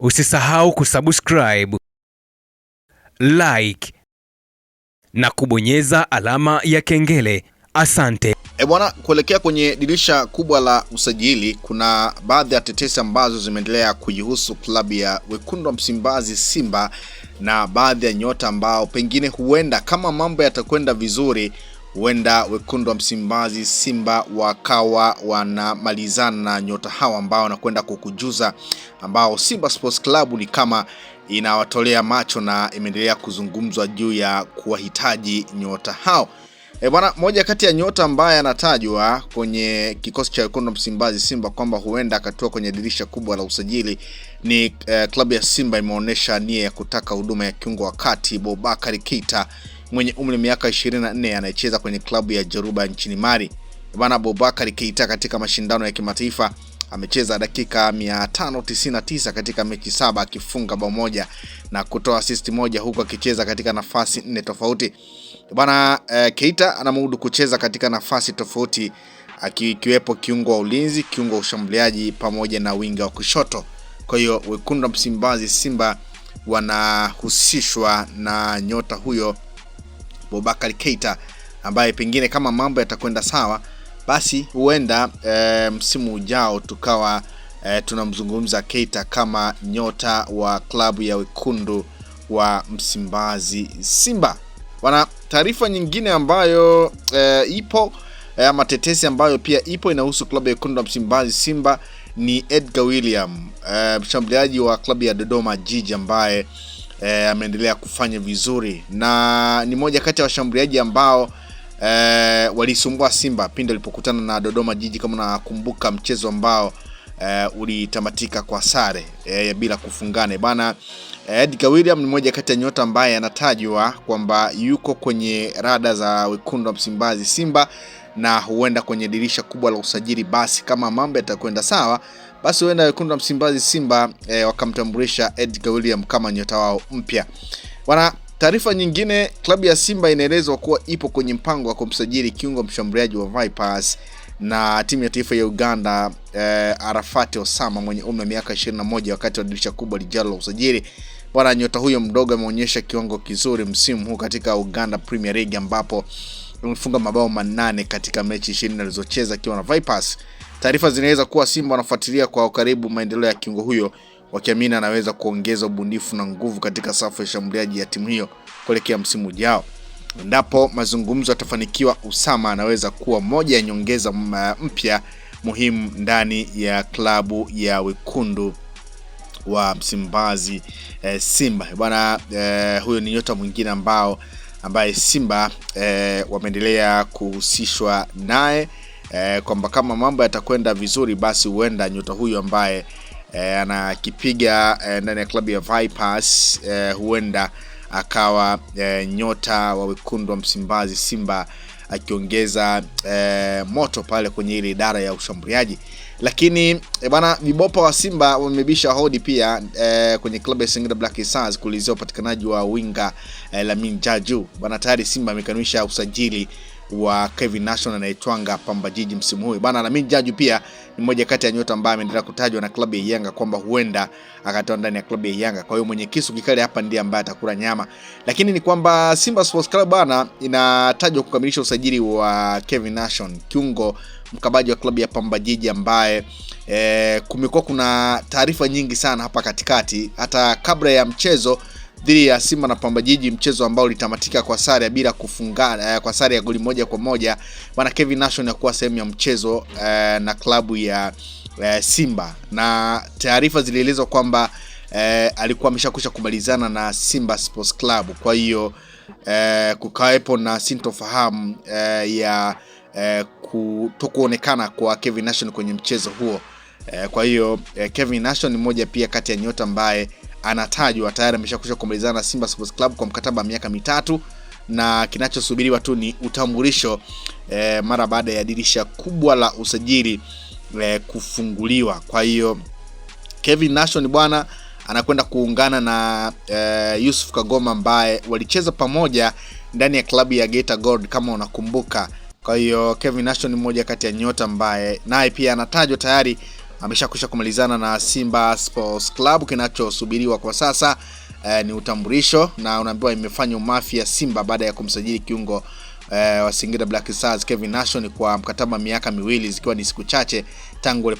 Usisahau kusubscribe, like na kubonyeza alama ya kengele. Asante. Bwana, kuelekea kwenye dirisha kubwa la usajili, kuna baadhi ya tetesi ambazo zimeendelea kujihusu klabu ya Wekundu wa Msimbazi Simba, na baadhi ya nyota ambao pengine huenda kama mambo yatakwenda vizuri, huenda Wekundu wa Msimbazi Simba wakawa wanamalizana na nyota hawa ambao wanakwenda kukujuza, ambao Simba Sports Club ni kama inawatolea macho na imeendelea kuzungumzwa juu ya kuwahitaji nyota hao. Bwana, moja kati ya nyota ambaye anatajwa kwenye kikosi cha Wekundu wa Msimbazi Simba kwamba huenda akatua kwenye dirisha kubwa la usajili ni klabu ya Simba imeonyesha nia ya kutaka huduma ya kiungo wa kati Boubacar Keita mwenye umri miaka 24 anayecheza kwenye klabu ya Djurgården nchini Mali. Bwana, Boubacar Keita katika mashindano ya kimataifa amecheza dakika 599 katika mechi 7 akifunga bao moja na kutoa assist moja, huku akicheza katika nafasi 4 tofauti. Bwana, Keita anamudu kucheza katika nafasi tofauti akiwepo kiungo wa ulinzi, kiungo wa ushambuliaji pamoja na winga wa kushoto. Kwa hiyo Wekundu wa Msimbazi Simba wanahusishwa na nyota huyo Boubacar Keita, ambaye pengine kama mambo yatakwenda sawa, basi huenda msimu ujao tukawa tunamzungumza Keita kama nyota wa klabu ya Wekundu wa Msimbazi Simba. Wana taarifa nyingine ambayo ipo ama tetesi ambayo pia ipo inahusu klabu ya Wekundu wa Msimbazi Simba ni Edgar William, mshambuliaji wa klabu ya Dodoma Jiji ambaye ameendelea kufanya vizuri na ni moja kati ya washambuliaji ambao walisumbua Simba pindi walipokutana na Dodoma Jiji, kama nakumbuka mchezo ambao ulitamatika kwa sare bila kufungana. Bana, Edgar William ni moja kati ya nyota ambaye anatajwa kwamba yuko kwenye rada za Wekundu wa Msimbazi Simba na huenda kwenye dirisha kubwa la usajili, basi kama mambo yatakwenda sawa, basi huenda Wekundu wa Msimbazi Simba wakamtambulisha Edgar William kama nyota wao mpya. Bwana, taarifa nyingine, klabu ya Simba inaelezwa kuwa ipo kwenye mpango wa kumsajili kiungo mshambuliaji wa Vipers na timu ya taifa ya Uganda Arafat Osama mwenye umri wa miaka 21 wakati wa dirisha kubwa lijalo la usajili. Bwana, nyota huyo mdogo ameonyesha kiwango kizuri msimu huu katika Uganda Premier League ambapo amefunga mabao 8 katika mechi 20 alizocheza akiwa na Vipers. Taarifa zinaweza kuwa Simba wanafuatilia kwa karibu maendeleo ya kiungo huyo, wakiamini anaweza kuongeza ubunifu na nguvu katika safu ya shambuliaji ya timu hiyo kuelekea msimu ujao. Endapo mazungumzo yatafanikiwa, Usama anaweza kuwa moja ya nyongeza mpya muhimu ndani ya klabu ya Wekundu wa Msimbazi Simba. Bwana, huyo ni nyota mwingine ambaye Simba wameendelea kuhusishwa naye kwamba kama mambo yatakwenda vizuri, basi huenda nyota huyo ambaye anakipiga ndani ya klabu ya Vipers huenda akawa nyota wa Wekundu wa Msimbazi Simba, akiongeza moto pale kwenye ile idara ya ushambuliaji. Lakini bwana, vibopa wa Simba wamebisha hodi pia kwenye klabu ya Singida Black Stars kuulizia upatikanaji wa winga Lamin Jaju. Bwana, tayari Simba amekanusha usajili wa Kevin Nation anaitwanga Pamba Jiji msimu huu. Bana, Lamin Jaju pia ni mmoja kati ya nyota ambaye ameendelea kutajwa na klabu ya Yanga kwamba huenda akatoa ndani ya klabu ya Yanga. Kwa hiyo mwenye kisu kikali hapa ndiye ambaye atakula nyama. Lakini ni kwamba Simba Sports Club bana inatajwa kukamilisha usajili wa Kevin Nation, kiungo mkabaji wa klabu ya Pamba Jiji ambaye kumekuwa kuna taarifa nyingi sana hapa katikati, hata kabla ya mchezo dhidi ya Simba na Pamba Jiji, mchezo ambao ulitamatika kwa sare bila kufungana, kwa sare ya goli 1-1. Bwana, Kevin Nation yakuwa sehemu ya mchezo na klabu ya Simba, na taarifa zilielezwa kwamba alikuwa ameshakwisha kumalizana na Simba Sports Club. Kwa hiyo kukawepo na sintofahamu ya kutokuonekana kwa Kevin Nation kwenye mchezo huo. Kwa hiyo Kevin Nation ni mmoja pia kati ya nyota ambaye anatajwa tayari ameshakwisha kumalizana na Simba Sports Club kwa mkataba wa miaka 3, na kinachosubiriwa tu ni utambulisho mara baada ya dirisha kubwa la usajili kufunguliwa. Kwa hiyo Kevin Nation bwana anakwenda kuungana na Yusuf Kagoma ambaye walicheza pamoja ndani ya klabu ya Geita Gold kama unakumbuka. Kwa hiyo Kevin Nation ni mmoja kati ya nyota ambaye naye pia anatajwa tayari ameshakwisha kumalizana na Simba Sports Club. Kinachosubiriwa kwa sasa ni utambulisho, na unaambiwa imefanya mafia Simba baada ya kumsajili kiungo wa Singida Black Stars Kevin Nation kwa mkataba miaka 2, zikiwa ni siku chache tangu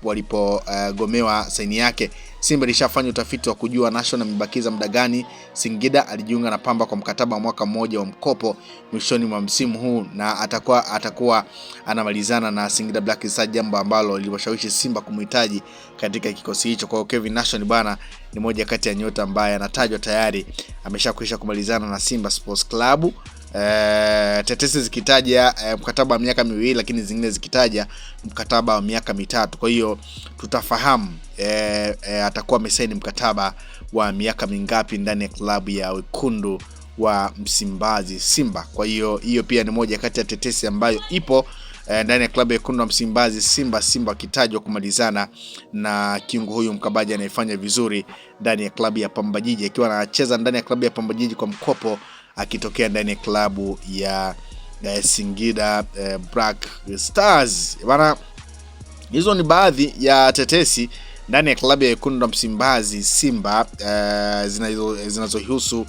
alipogomewa saini yake. Simba ilishafanya utafiti wa kujua Nation amebakiza muda gani Singida. Alijiunga na Pamba kwa mkataba wa mwaka mmoja wa mkopo mwishoni mwa msimu huu, na atakuwa anamalizana na Singida Black Stars, jambo ambalo liliwashawishi Simba kumhitaji katika kikosi hicho. Kwa hiyo Kevin Nation bwana ni moja kati ya nyota ambaye anatajwa tayari ameshakwisha kumalizana na Simba Sports Club. Tetesi zikitaja mkataba wa miaka 2, lakini zingine zikitaja mkataba wa miaka 3. Kwa hiyo tutafahamu atakuwa amesaini mkataba wa miaka mingapi ndani ya klabu ya Wekundu wa Msimbazi Simba. Kwa hiyo pia ni moja kati ya tetesi ambayo ipo ndani ya klabu ya Wekundu wa Msimbazi Simba kitajwa kumalizana na kiungo huyu mkabaji anayefanya vizuri ndani ya klabu ya Pamba Jiji, akiwa anacheza ndani ya klabu ya Pamba Jiji kwa mkopo, akitokea ndani ya klabu ya Singida Black Stars. Bana, hizo ni baadhi ya tetesi ndani ya klabu ya Wekundu wa Msimbazi Simba zinazohusu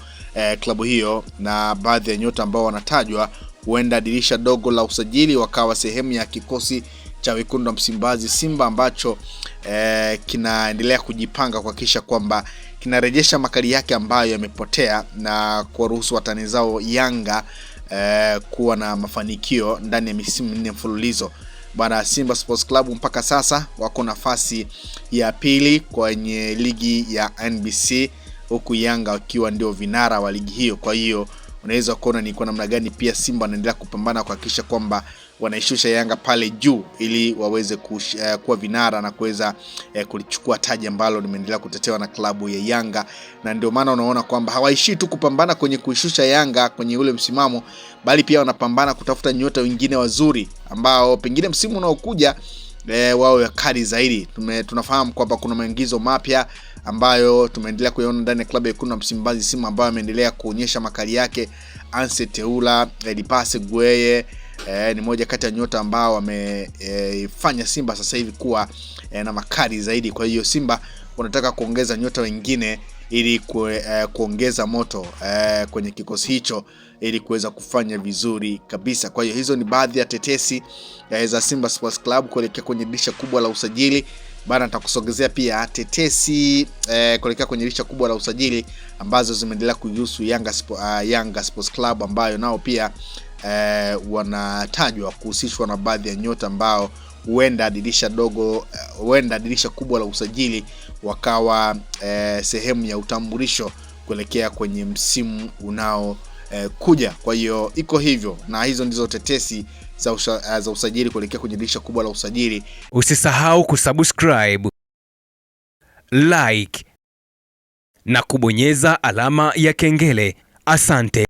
klabu hiyo, na baadhi ya nyota ambao wanatajwa huenda dirisha dogo la usajili wakawa sehemu ya kikosi cha Wekundu wa Msimbazi Simba ambacho kinaendelea kujipanga kuhakikisha kwamba kinarejesha makali yake ambayo yamepotea na kuwaruhusu watani zao Yanga kuwa na mafanikio ndani ya misimu 4 mfululizo. Bwana, Simba Sports Club mpaka sasa wako nafasi ya 2 kwenye ligi ya NBC, huku Yanga wakiwa ndio vinara wa ligi hiyo. Kwa hiyo unaweza kuona ni kwa namna gani pia Simba wanaendelea kupambana kuhakikisha kwamba wanaishusha Yanga pale juu ili waweze kuwa vinara na kuweza kulichukua taji ambalo limeendelea kutetewa na klabu ya Yanga. Na ndio maana unaona kwamba hawaishi tu kupambana kwenye kuishusha Yanga kwenye ule msimamo, bali pia wanapambana kutafuta nyota wengine wazuri ambao pengine msimu unaokuja wao yakali zaidi. Tunafahamu kwamba kuna maingizo mapya ambayo tumeendelea kuyaona ndani ya klabu ya Wekundu wa Msimbazi Simba, ambayo ameendelea kuonyesha makali yake. Anse Teula, Elipase Gweye ni moja kati ya nyota ambao wamefanya Simba sasa hivi kuwa na makali zaidi. Kwa hiyo Simba wanataka kuongeza nyota wengine ili kuongeza moto kwenye kikosi hicho ili kuweza kufanya vizuri kabisa. Kwa hiyo hizo ni baadhi ya tetesi za Simba Sports Club kuelekea kwenye dirisha kubwa la usajili. Bana, nitakusogezea pia tetesi kuelekea kwenye dirisha kubwa la usajili ambazo zimeendelea kuhusu Yanga Sports Club, ambayo nao pia wanatajwa kuhusishwa na baadhi ya nyota ambao huenda dirisha kubwa la usajili wakawa sehemu ya utambulisho kuelekea kwenye msimu unao kuja. Kwa hiyo iko hivyo, na hizo ndizo tetesi za usajili kuelekea kwenye dirisha kubwa la usajili. Usisahau kusubscribe, like na kubonyeza alama ya kengele. Asante.